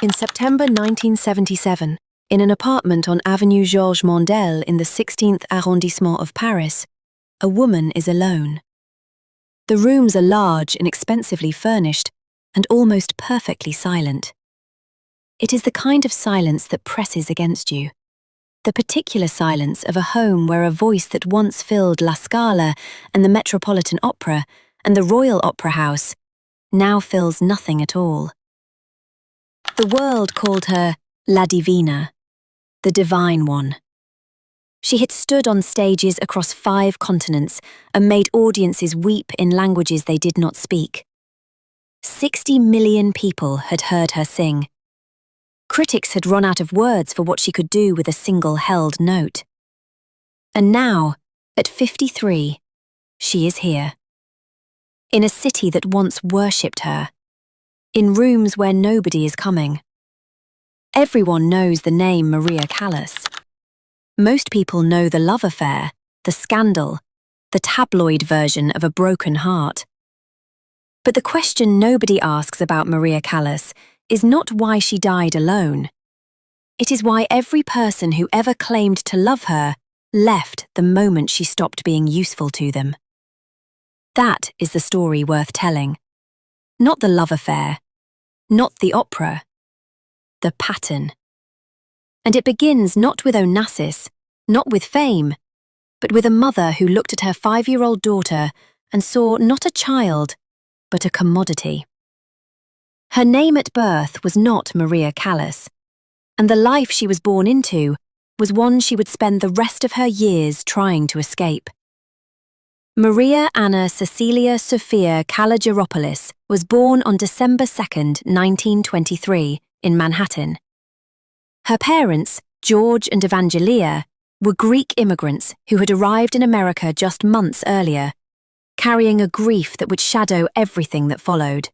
In September 1977, in an apartment on Avenue Georges Mondel in the 16th arrondissement of Paris, a woman is alone. The rooms are large and expensively furnished, and almost perfectly silent. It is the kind of silence that presses against you. The particular silence of a home where a voice that once filled La Scala and the Metropolitan Opera and the Royal Opera House now fills nothing at all. The world called her La Divina, the Divine One. She had stood on stages across 5 continents and made audiences weep in languages they did not speak. 60 million people had heard her sing. Critics had run out of words for what she could do with a single held note. And now, at 53, she is here. In a city that once worshipped her. In rooms where nobody is coming. Everyone knows the name Maria Callas. Most people know the love affair, the scandal, the tabloid version of a broken heart. But the question nobody asks about Maria Callas is not why she died alone. It is why every person who ever claimed to love her left the moment she stopped being useful to them. That is the story worth telling. Not the love affair, not the opera, the pattern. And it begins not with Onassis, not with fame, but with a mother who looked at her 5-year-old daughter and saw not a child, but a commodity. Her name at birth was not Maria Callas, and the life she was born into was one she would spend the rest of her years trying to escape. Maria Anna Cecilia Sophia Kalogeropoulos was born on December 2nd, 1923, in Manhattan. Her parents, George and Evangelia, were Greek immigrants who had arrived in America just months earlier, carrying a grief that would shadow everything that followed.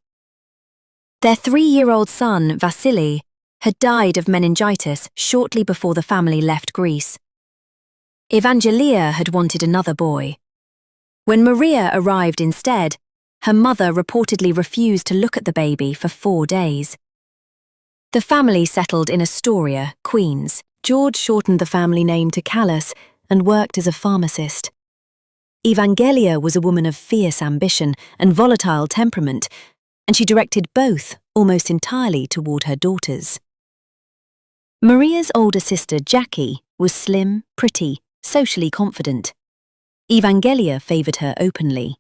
Their 3-year-old son, Vasily, had died of meningitis shortly before the family left Greece. Evangelia had wanted another boy. When Maria arrived instead, her mother reportedly refused to look at the baby for 4 days. The family settled in Astoria, Queens. George shortened the family name to Callas and worked as a pharmacist. Evangelia was a woman of fierce ambition and volatile temperament, and she directed both almost entirely toward her daughters. Maria's older sister, Jackie, was slim, pretty, socially confident. Evangelia favoured her openly.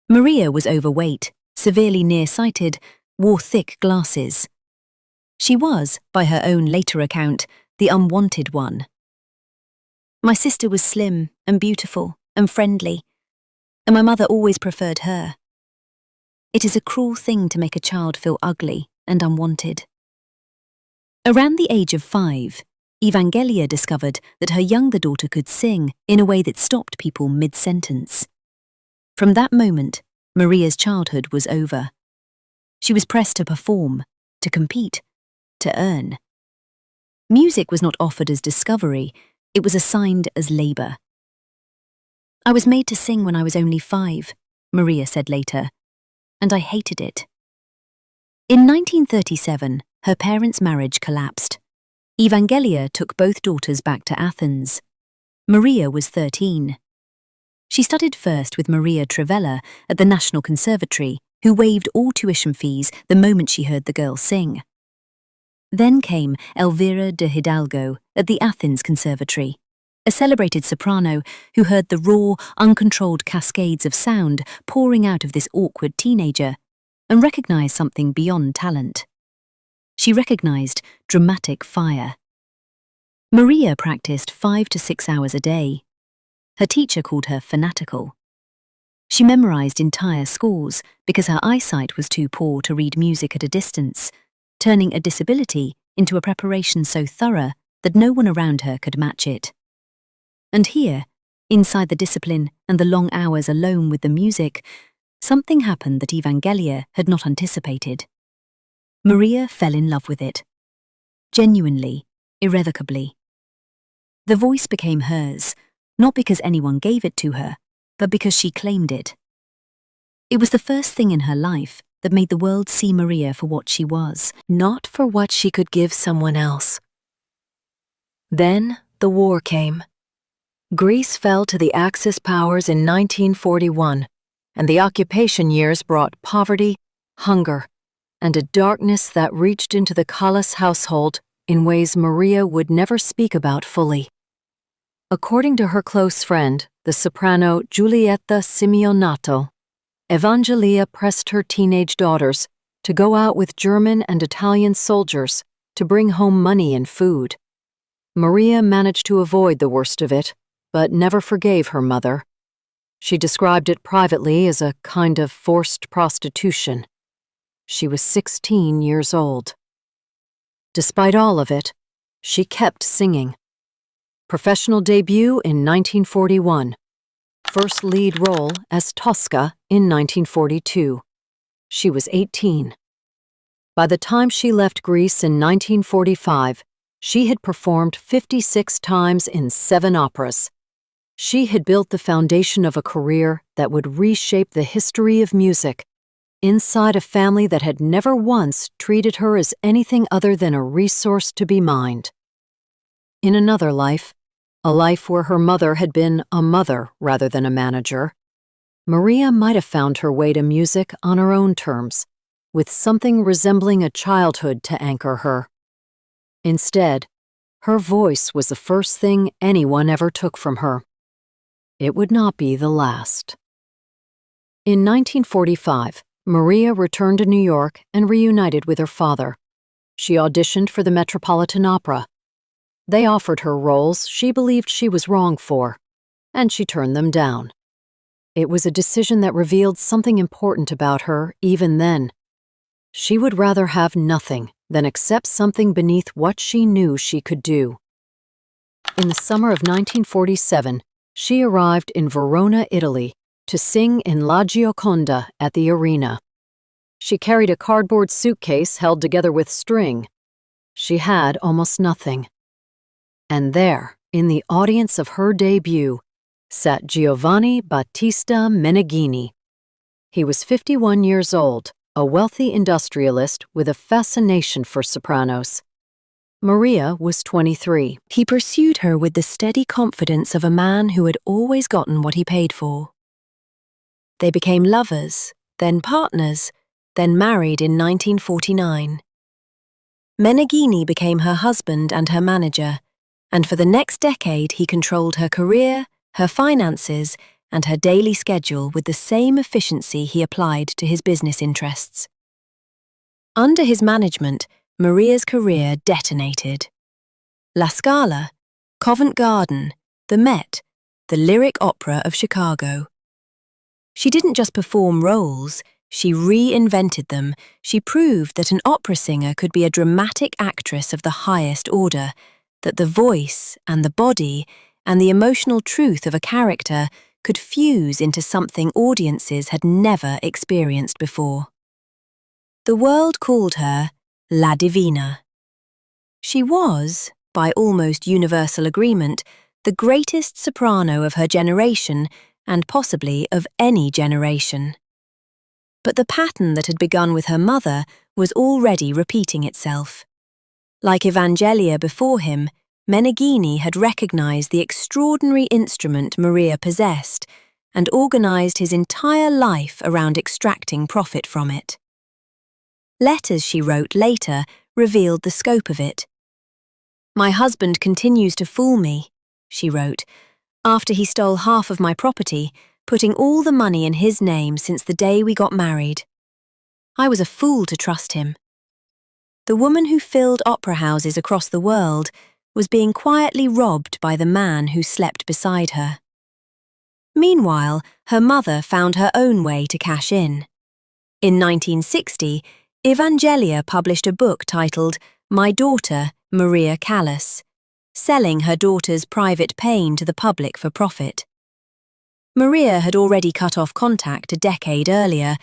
Maria was overweight, severely nearsighted, wore thick glasses. She was, by her own later account, the unwanted one. My sister was slim and beautiful and friendly, and my mother always preferred her. It is a cruel thing to make a child feel ugly and unwanted. Around the age of 5, Evangelia discovered that her younger daughter could sing in a way that stopped people mid-sentence. From that moment, Maria's childhood was over. She was pressed to perform, to compete, to earn. Music was not offered as discovery, it was assigned as labour. I was made to sing when I was only 5, Maria said later, and I hated it. In 1937, her parents' marriage collapsed. Evangelia took both daughters back to Athens. Maria was 13. She studied first with Maria Trivella at the National Conservatory, who waived all tuition fees the moment she heard the girl sing. Then came Elvira de Hidalgo at the Athens Conservatory, a celebrated soprano who heard the raw, uncontrolled cascades of sound pouring out of this awkward teenager and recognized something beyond talent. She recognized dramatic fire. Maria practiced 5 to 6 hours a day. Her teacher called her fanatical. She memorized entire scores because her eyesight was too poor to read music at a distance, turning a disability into a preparation so thorough that no one around her could match it. And here, inside the discipline and the long hours alone with the music, something happened that Evangelia had not anticipated. Maria fell in love with it. Genuinely, irrevocably. The voice became hers, not because anyone gave it to her, but because she claimed it. It was the first thing in her life that made the world see Maria for what she was, not for what she could give someone else. Then the war came. Greece fell to the Axis powers in 1941, and the occupation years brought poverty, hunger, and a darkness that reached into the Callas household in ways Maria would never speak about fully. According to her close friend, the soprano Giulietta Simeonato, Evangelia pressed her teenage daughters to go out with German and Italian soldiers to bring home money and food. Maria managed to avoid the worst of it, but never forgave her mother. She described it privately as a kind of forced prostitution. She was 16 years old. Despite all of it, she kept singing. Professional debut in 1941. First lead role as Tosca in 1942. She was 18. By the time she left Greece in 1945, she had performed 56 times in 7 operas. She had built the foundation of a career that would reshape the history of music, inside a family that had never once treated her as anything other than a resource to be mined. In another life, a life where her mother had been a mother rather than a manager, Maria might have found her way to music on her own terms, with something resembling a childhood to anchor her. Instead, her voice was the first thing anyone ever took from her. It would not be the last. In 1945, Maria returned to New York and reunited with her father. She auditioned for the Metropolitan Opera. They offered her roles she believed she was wrong for, and she turned them down. It was a decision that revealed something important about her even then. She would rather have nothing than accept something beneath what she knew she could do. In the summer of 1947, she arrived in Verona, Italy, to sing in La Gioconda at the Arena. She carried a cardboard suitcase held together with string. She had almost nothing. And there, in the audience of her debut, sat Giovanni Battista Meneghini. He was 51 years old, a wealthy industrialist with a fascination for sopranos. Maria was 23. He pursued her with the steady confidence of a man who had always gotten what he paid for. They became lovers, then partners, then married in 1949. Meneghini became her husband and her manager, and for the next decade he controlled her career, her finances, and her daily schedule with the same efficiency he applied to his business interests. Under his management, Maria's career detonated. La Scala, Covent Garden, the Met, the Lyric Opera of Chicago. She didn't just perform roles, she reinvented them. She proved that an opera singer could be a dramatic actress of the highest order, that the voice and the body and the emotional truth of a character could fuse into something audiences had never experienced before. The world called her La Divina. She was, by almost universal agreement, the greatest soprano of her generation and possibly of any generation. But the pattern that had begun with her mother was already repeating itself. Like Evangelia before him, Meneghini had recognized the extraordinary instrument Maria possessed and organized his entire life around extracting profit from it. Letters she wrote later revealed the scope of it. "My husband continues to fool me," she wrote, "after he stole half of my property, putting all the money in his name since the day we got married. I was a fool to trust him." The woman who filled opera houses across the world was being quietly robbed by the man who slept beside her. Meanwhile, her mother found her own way to cash in. In 1960, Evangelia published a book titled My Daughter, Maria Callas, selling her daughter's private pain to the public for profit. Maria had already cut off contact a decade earlier.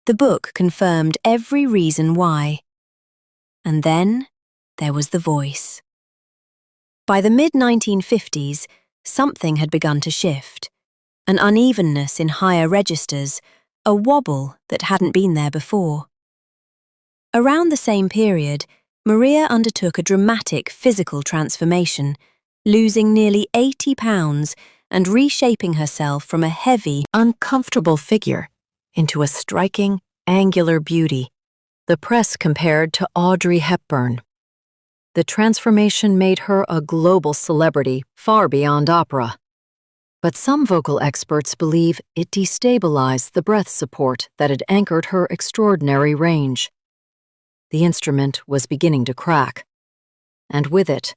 The book confirmed every reason why. And then there was the voice. By the mid-1950s, something had begun to shift. An unevenness in higher registers, a wobble that hadn't been there before. Around the same period, Maria undertook a dramatic physical transformation, losing nearly 80 pounds and reshaping herself from a heavy, uncomfortable figure into a striking, angular beauty the press compared to Audrey Hepburn. The transformation made her a global celebrity far beyond opera. But some vocal experts believe it destabilized the breath support that had anchored her extraordinary range. The instrument was beginning to crack, and with it,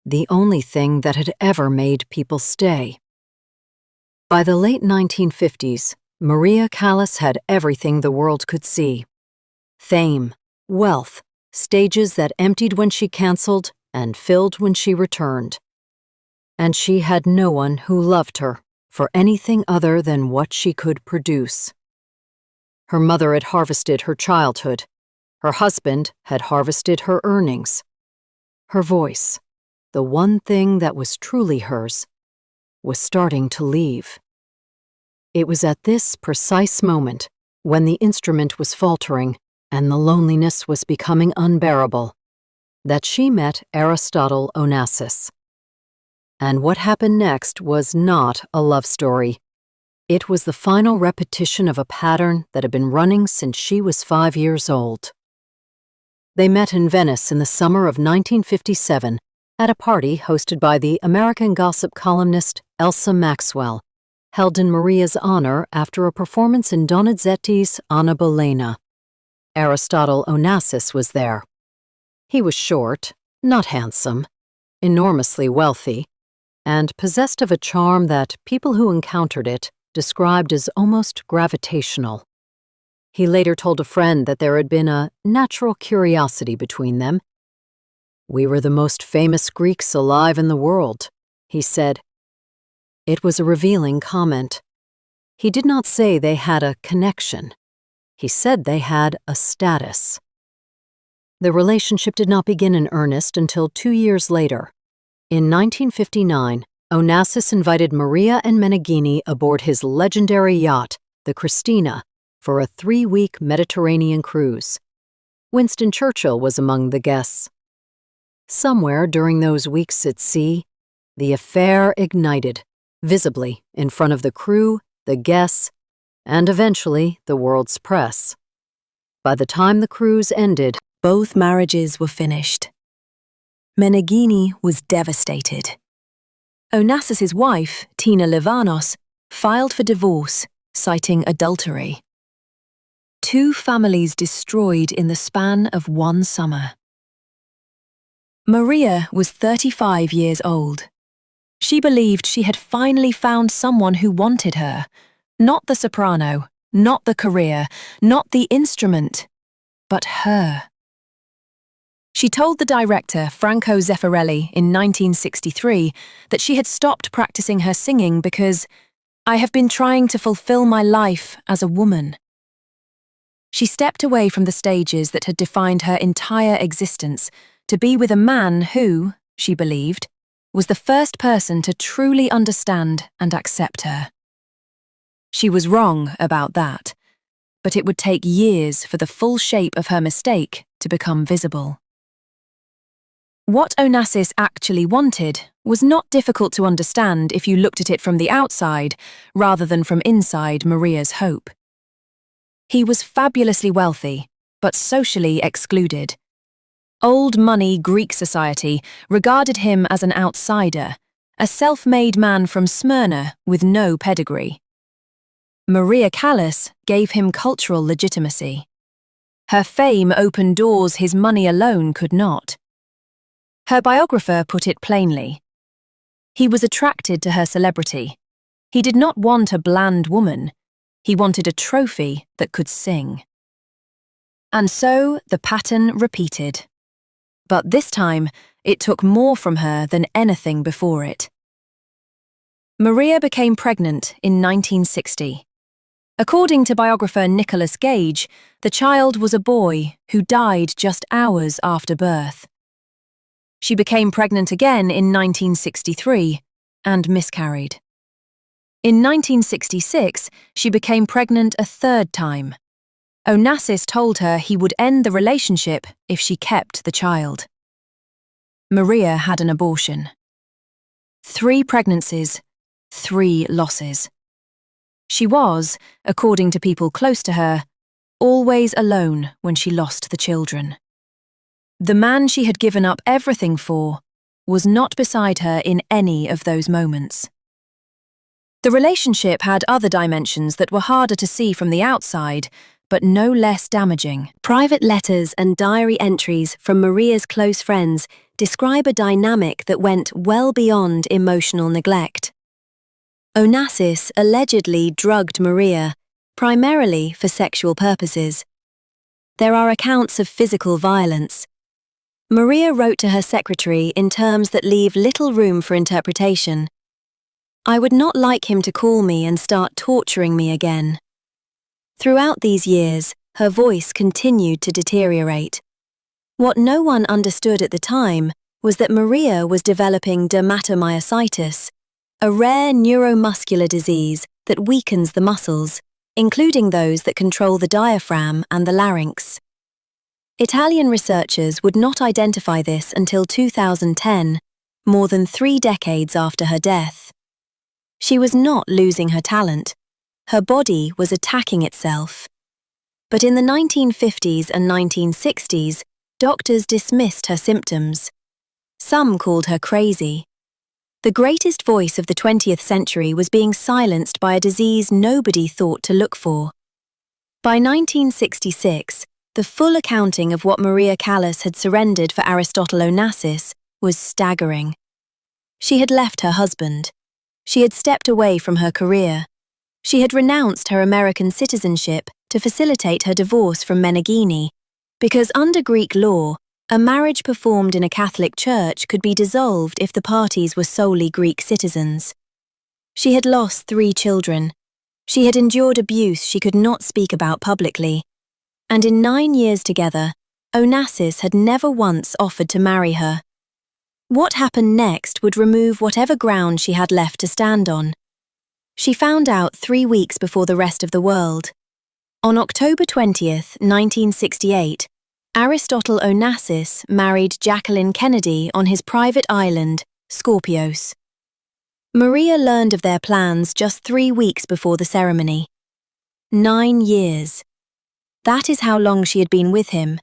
the only thing that had ever made people stay. By the late 1950s, Maria Callas had everything the world could see: fame, wealth, stages that emptied when she canceled and filled when she returned. And she had no one who loved her for anything other than what she could produce. Her mother had harvested her childhood. Her husband had harvested her earnings. Her voice, the one thing that was truly hers, was starting to leave. It was at this precise moment, when the instrument was faltering and the loneliness was becoming unbearable, that she met Aristotle Onassis. And what happened next was not a love story. It was the final repetition of a pattern that had been running since she was 5 years old. They met in Venice in the summer of 1957 at a party hosted by the American gossip columnist Elsa Maxwell, held in Maria's honor after a performance in Donizetti's Anna Bolena. Aristotle Onassis was there. He was short, not handsome, enormously wealthy, and possessed of a charm that people who encountered it described as almost gravitational. He later told a friend that there had been a natural curiosity between them. "We were the most famous Greeks alive in the world," he said. It was a revealing comment. He did not say they had a connection. He said they had a status. The relationship did not begin in earnest until 2 years later. In 1959, Onassis invited Maria and Meneghini aboard his legendary yacht, the Christina, for a 3-week Mediterranean cruise. Winston Churchill was among the guests. Somewhere during those weeks at sea, the affair ignited, visibly in front of the crew, the guests, and eventually the world's press. By the time the cruise ended, both marriages were finished. Meneghini was devastated. Onassis's wife, Tina Livanos, filed for divorce, citing adultery. 2 families destroyed in the span of 1 summer. Maria was 35 years old. She believed she had finally found someone who wanted her, not the soprano, not the career, not the instrument, but her. She told the director, Franco Zeffirelli, in 1963 that she had stopped practicing her singing because "I have been trying to fulfill my life as a woman." She stepped away from the stages that had defined her entire existence to be with a man who, she believed, was the first person to truly understand and accept her. She was wrong about that, but it would take years for the full shape of her mistake to become visible. What Onassis actually wanted was not difficult to understand if you looked at it from the outside rather than from inside Maria's hope. He was fabulously wealthy, but socially excluded. Old money Greek society regarded him as an outsider, a self-made man from Smyrna with no pedigree. Maria Callas gave him cultural legitimacy. Her fame opened doors his money alone could not. Her biographer put it plainly. He was attracted to her celebrity. He did not want a bland woman. He wanted a trophy that could sing. And so the pattern repeated. But this time, it took more from her than anything before it. Maria became pregnant in 1960. According to biographer Nicholas Gage, the child was a boy who died just hours after birth. She became pregnant again in 1963 and miscarried. In 1966, she became pregnant a third time. Onassis told her he would end the relationship if she kept the child. Maria had an abortion. 3 pregnancies, 3 losses. She was, according to people close to her, always alone when she lost the children. The man she had given up everything for was not beside her in any of those moments. The relationship had other dimensions that were harder to see from the outside, but no less damaging. Private letters and diary entries from Maria's close friends describe a dynamic that went well beyond emotional neglect. Onassis allegedly drugged Maria, primarily for sexual purposes. There are accounts of physical violence. Maria wrote to her secretary in terms that leave little room for interpretation. "I would not like him to call me and start torturing me again." Throughout these years, her voice continued to deteriorate. What no one understood at the time was that Maria was developing dermatomyositis, a rare neuromuscular disease that weakens the muscles, including those that control the diaphragm and the larynx. Italian researchers would not identify this until 2010, more than 3 decades after her death. She was not losing her talent. Her body was attacking itself. But in the 1950s and 1960s, doctors dismissed her symptoms. Some called her crazy. The greatest voice of the 20th century was being silenced by a disease nobody thought to look for. By 1966, the full accounting of what Maria Callas had surrendered for Aristotle Onassis was staggering. She had left her husband. She had stepped away from her career. She had renounced her American citizenship to facilitate her divorce from Meneghini, because under Greek law, a marriage performed in a Catholic church could be dissolved if the parties were solely Greek citizens. She had lost 3 children. She had endured abuse she could not speak about publicly. And in 9 years together, Onassis had never once offered to marry her. What happened next would remove whatever ground she had left to stand on. She found out 3 weeks before the rest of the world. On October 20th, 1968, Aristotle Onassis married Jacqueline Kennedy on his private island, Scorpios. Maria learned of their plans just 3 weeks before the ceremony. 9 years. That is how long she had been with him.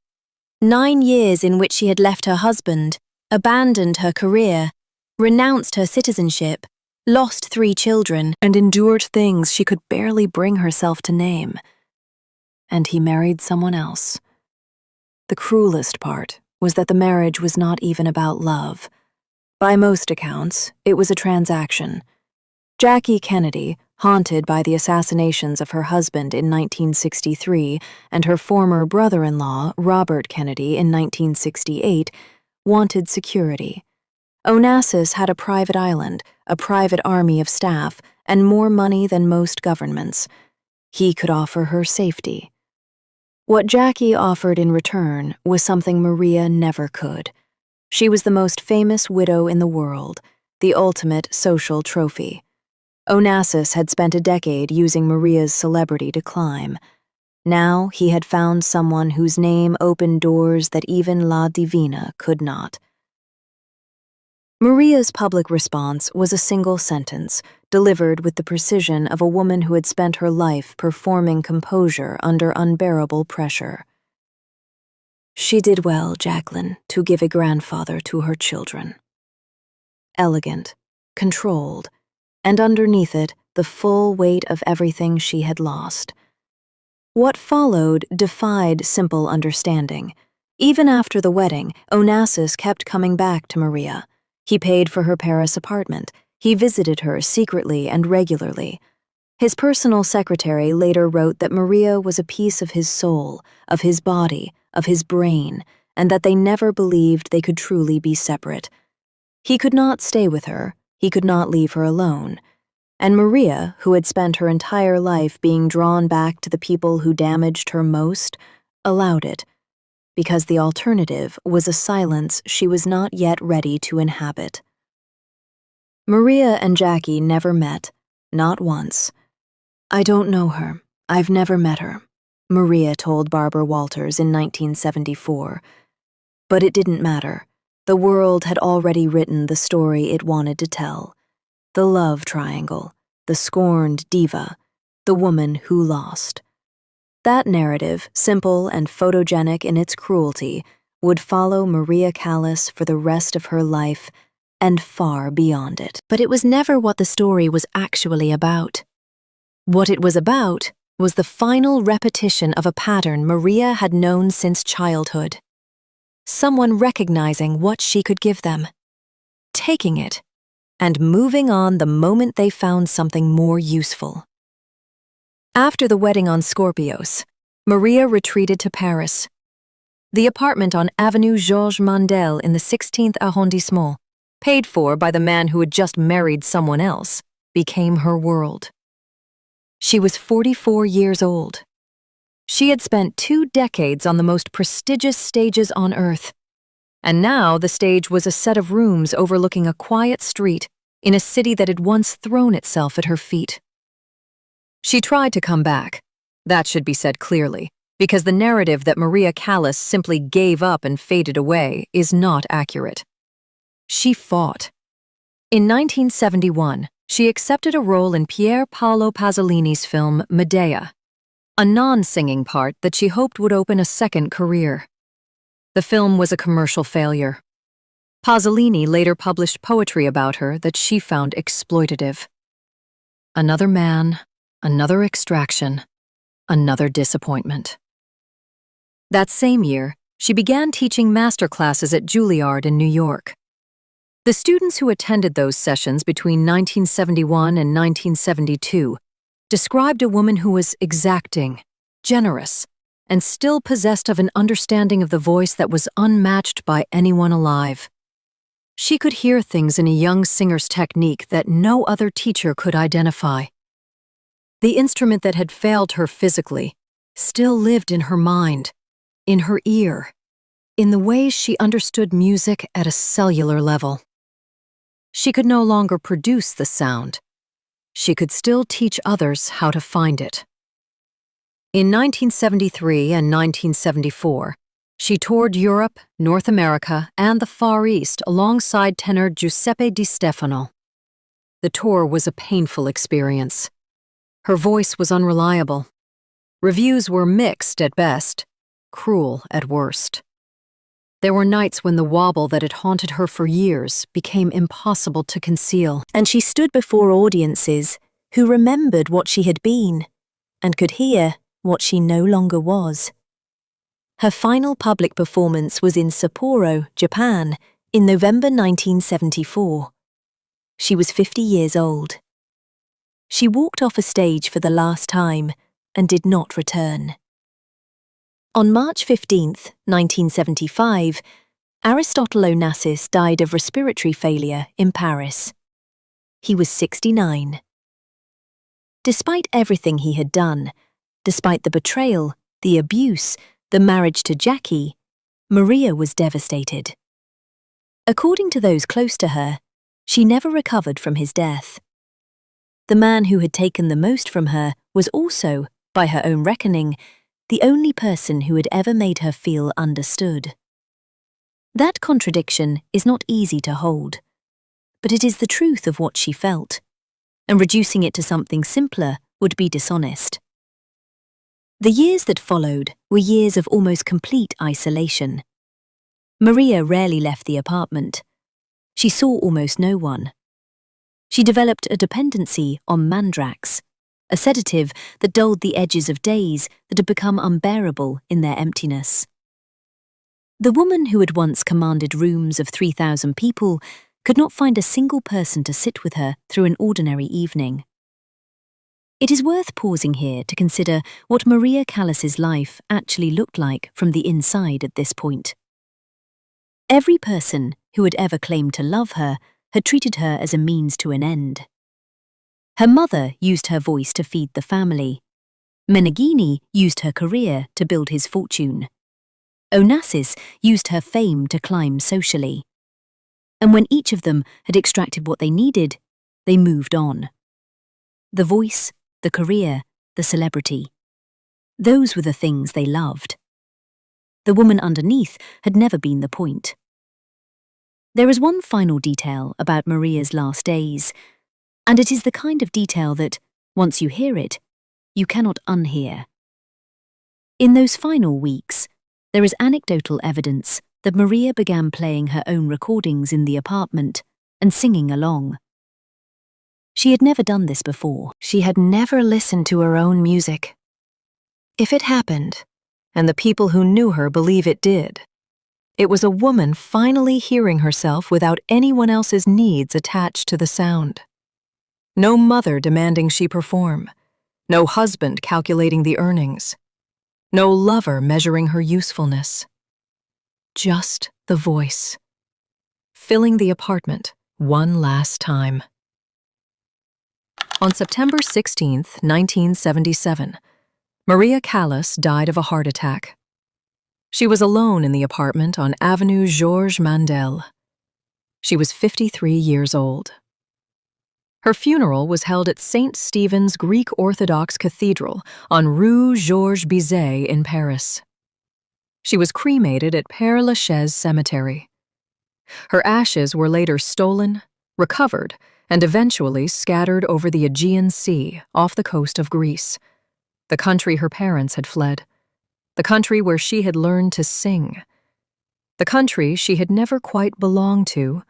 9 years in which she had left her husband, abandoned her career, renounced her citizenship, lost 3 children, and endured things she could barely bring herself to name. And he married someone else. The cruelest part was that the marriage was not even about love. By most accounts, it was a transaction. Jackie Kennedy, haunted by the assassinations of her husband in 1963 and her former brother-in-law, Robert Kennedy, in 1968, wanted security. Onassis had a private island, a private army of staff, and more money than most governments. He could offer her safety. What Jackie offered in return was something Maria never could. She was the most famous widow in the world, the ultimate social trophy. Onassis had spent a decade using Maria's celebrity to climb. Now he had found someone whose name opened doors that even La Divina could not. Maria's public response was a single sentence, delivered with the precision of a woman who had spent her life performing composure under unbearable pressure. "She did well, Jacqueline, to give a grandfather to her children." Elegant, controlled, and underneath it, the full weight of everything she had lost. What followed defied simple understanding. Even after the wedding, Onassis kept coming back to Maria. He paid for her Paris apartment. He visited her secretly and regularly. His personal secretary later wrote that Maria was a piece of his soul, of his body, of his brain, and that they never believed they could truly be separate. He could not stay with her. He could not leave her alone. And Maria, who had spent her entire life being drawn back to the people who damaged her most, allowed it, because the alternative was a silence she was not yet ready to inhabit. Maria and Jackie never met, not once. "I don't know her. I've never met her," Maria told Barbara Walters in 1974. But it didn't matter. The world had already written the story it wanted to tell. The love triangle, the scorned diva, the woman who lost. That narrative, simple and photogenic in its cruelty, would follow Maria Callas for the rest of her life and far beyond it. But it was never what the story was actually about. What it was about was the final repetition of a pattern Maria had known since childhood. Someone recognizing what she could give them, taking it, and moving on the moment they found something more useful. After the wedding on Scorpios, Maria retreated to Paris. The apartment on Avenue Georges Mandel in the 16th arrondissement, paid for by the man who had just married someone else, became her world. She was 44 years old. She had spent 2 decades on the most prestigious stages on Earth, and now the stage was a set of rooms overlooking a quiet street in a city that had once thrown itself at her feet. She tried to come back. That should be said clearly, because the narrative that Maria Callas simply gave up and faded away is not accurate. She fought. In 1971, she accepted a role in Pier Paolo Pasolini's film Medea, a non-singing part that she hoped would open a second career. The film was a commercial failure. Pasolini later published poetry about her that she found exploitative. Another man, another extraction, another disappointment. That same year, she began teaching master classes at Juilliard in New York. The students who attended those sessions between 1971 and 1972 described a woman who was exacting, generous, and still possessed of an understanding of the voice that was unmatched by anyone alive. She could hear things in a young singer's technique that no other teacher could identify. The instrument that had failed her physically still lived in her mind, in her ear, in the ways she understood music at a cellular level. She could no longer produce the sound. She could still teach others how to find it. In 1973 and 1974, she toured Europe, North America, and the Far East alongside tenor Giuseppe Di Stefano. The tour was a painful experience. Her voice was unreliable. Reviews were mixed at best, cruel at worst. There were nights when the wobble that had haunted her for years became impossible to conceal, and she stood before audiences who remembered what she had been and could hear what she no longer was. Her final public performance was in Sapporo, Japan, in November 1974. She was 50 years old. She walked off a stage for the last time and did not return. On March 15, 1975, Aristotle Onassis died of respiratory failure in Paris. He was 69. Despite everything he had done, despite the betrayal, the abuse, the marriage to Jackie, Maria was devastated. According to those close to her, she never recovered from his death. The man who had taken the most from her was also, by her own reckoning, the only person who had ever made her feel understood. That contradiction is not easy to hold, but it is the truth of what she felt, and reducing it to something simpler would be dishonest. The years that followed were years of almost complete isolation. Maria rarely left the apartment. She saw almost no one. She developed a dependency on mandrax, a sedative that dulled the edges of days that had become unbearable in their emptiness. The woman who had once commanded rooms of 3,000 people could not find a single person to sit with her through an ordinary evening. It is worth pausing here to consider what Maria Callas's life actually looked like from the inside at this point. Every person who had ever claimed to love her had treated her as a means to an end. Her mother used her voice to feed the family. Meneghini used her career to build his fortune. Onassis used her fame to climb socially. And when each of them had extracted what they needed, they moved on. The voice, the career, the celebrity. Those were the things they loved. The woman underneath had never been the point. There is one final detail about Maria's last days, and it is the kind of detail that, once you hear it, you cannot unhear. In those final weeks, there is anecdotal evidence that Maria began playing her own recordings in the apartment and singing along. She had never done this before. She had never listened to her own music. If it happened, and the people who knew her believe it did, it was a woman finally hearing herself without anyone else's needs attached to the sound. No mother demanding she perform, no husband calculating the earnings, no lover measuring her usefulness. Just the voice, filling the apartment one last time. On September 16, 1977, Maria Callas died of a heart attack. She was alone in the apartment on Avenue Georges Mandel. She was 53 years old. Her funeral was held at St. Stephen's Greek Orthodox Cathedral on Rue Georges Bizet in Paris. She was cremated at Père Lachaise Cemetery. Her ashes were later stolen, recovered, and eventually scattered over the Aegean Sea off the coast of Greece, the country her parents had fled, the country where she had learned to sing, the country she had never quite belonged to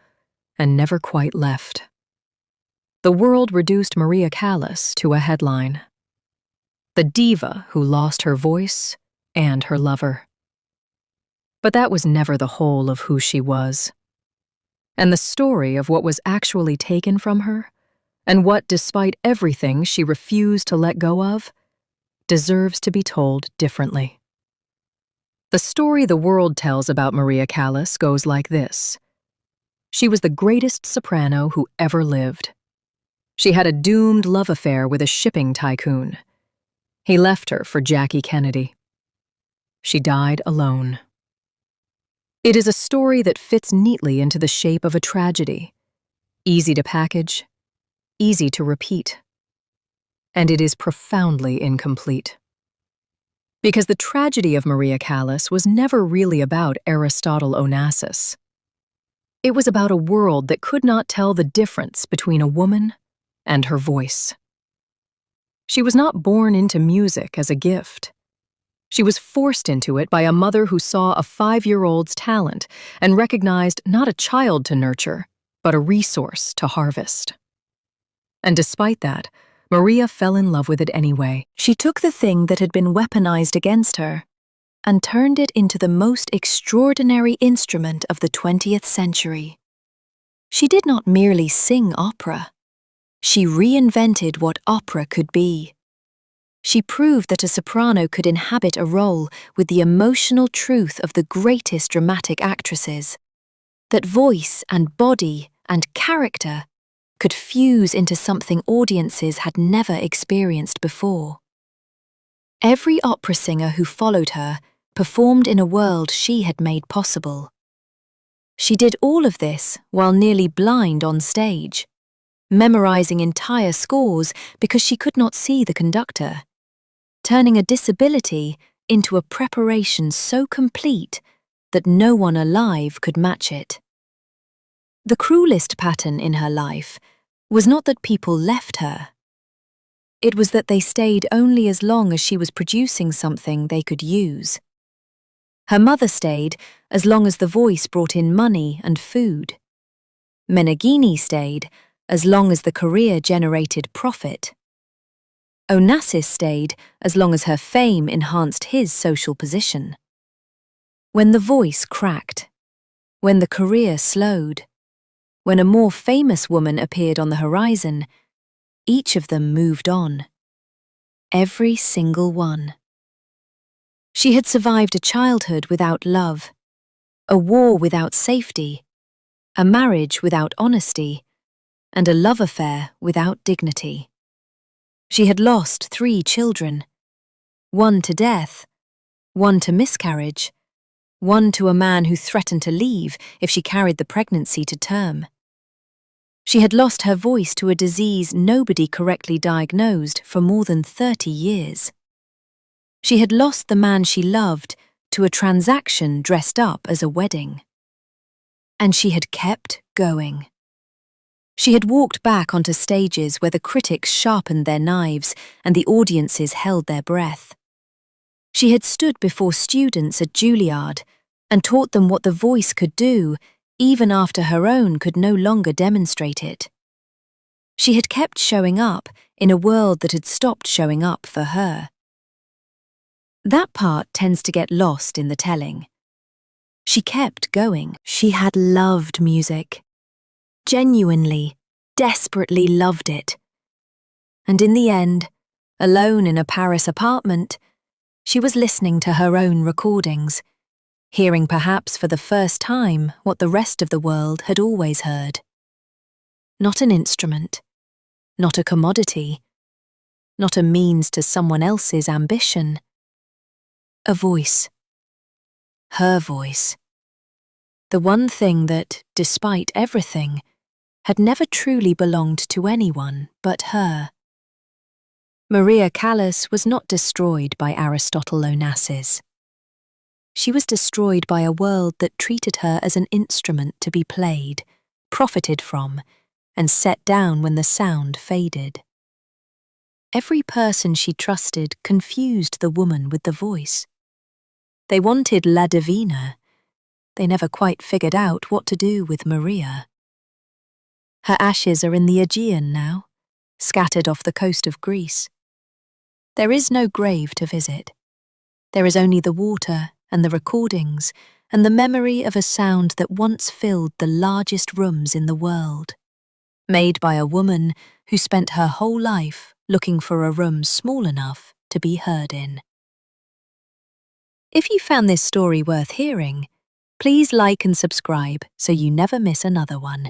and never quite left. The world reduced Maria Callas to a headline: the diva who lost her voice and her lover. But that was never the whole of who she was. And the story of what was actually taken from her, and what, despite everything, she refused to let go of, deserves to be told differently. The story the world tells about Maria Callas goes like this. She was the greatest soprano who ever lived. She had a doomed love affair with a shipping tycoon. He left her for Jackie Kennedy. She died alone. It is a story that fits neatly into the shape of a tragedy, easy to package, easy to repeat. And it is profoundly incomplete. Because the tragedy of Maria Callas was never really about Aristotle Onassis. It was about a world that could not tell the difference between a woman and her voice. She was not born into music as a gift. She was forced into it by a mother who saw a 5-year-old's talent and recognized not a child to nurture, but a resource to harvest. And despite that, Maria fell in love with it anyway. She took the thing that had been weaponized against her and turned it into the most extraordinary instrument of the 20th century. She did not merely sing opera. She reinvented what opera could be. She proved that a soprano could inhabit a role with the emotional truth of the greatest dramatic actresses, that voice and body and character could fuse into something audiences had never experienced before. Every opera singer who followed her performed in a world she had made possible. She did all of this while nearly blind on stage, memorizing entire scores because she could not see the conductor, turning a disability into a preparation so complete that no one alive could match it. The cruelest pattern in her life was not that people left her. It was that they stayed only as long as she was producing something they could use. Her mother stayed as long as the voice brought in money and food. Meneghini stayed as long as the career generated profit. Onassis stayed as long as her fame enhanced his social position. When the voice cracked, when the career slowed, when a more famous woman appeared on the horizon, each of them moved on. Every single one. She had survived a childhood without love, a war without safety, a marriage without honesty, and a love affair without dignity. She had lost 3 children, 1 to death, 1 to miscarriage, 1 to a man who threatened to leave if she carried the pregnancy to term. She had lost her voice to a disease nobody correctly diagnosed for more than 30 years. She had lost the man she loved to a transaction dressed up as a wedding. And she had kept going. She had walked back onto stages where the critics sharpened their knives and the audiences held their breath. She had stood before students at Juilliard and taught them what the voice could do, even after her own could no longer demonstrate it. She had kept showing up in a world that had stopped showing up for her. That part tends to get lost in the telling. She kept going. She had loved music. Genuinely, desperately loved it. And in the end, alone in a Paris apartment, she was listening to her own recordings, hearing perhaps for the first time what the rest of the world had always heard. Not an instrument, not a commodity, not a means to someone else's ambition. A voice. Her voice. The one thing that, despite everything, had never truly belonged to anyone but her. Maria Callas was not destroyed by Aristotle Onassis. She was destroyed by a world that treated her as an instrument to be played, profited from, and set down when the sound faded. Every person she trusted confused the woman with the voice. They wanted La Divina. They never quite figured out what to do with Maria. Her ashes are in the Aegean now, scattered off the coast of Greece. There is no grave to visit. There is only the water and the recordings and the memory of a sound that once filled the largest rooms in the world, made by a woman who spent her whole life looking for a room small enough to be heard in. If you found this story worth hearing, please like and subscribe so you never miss another one.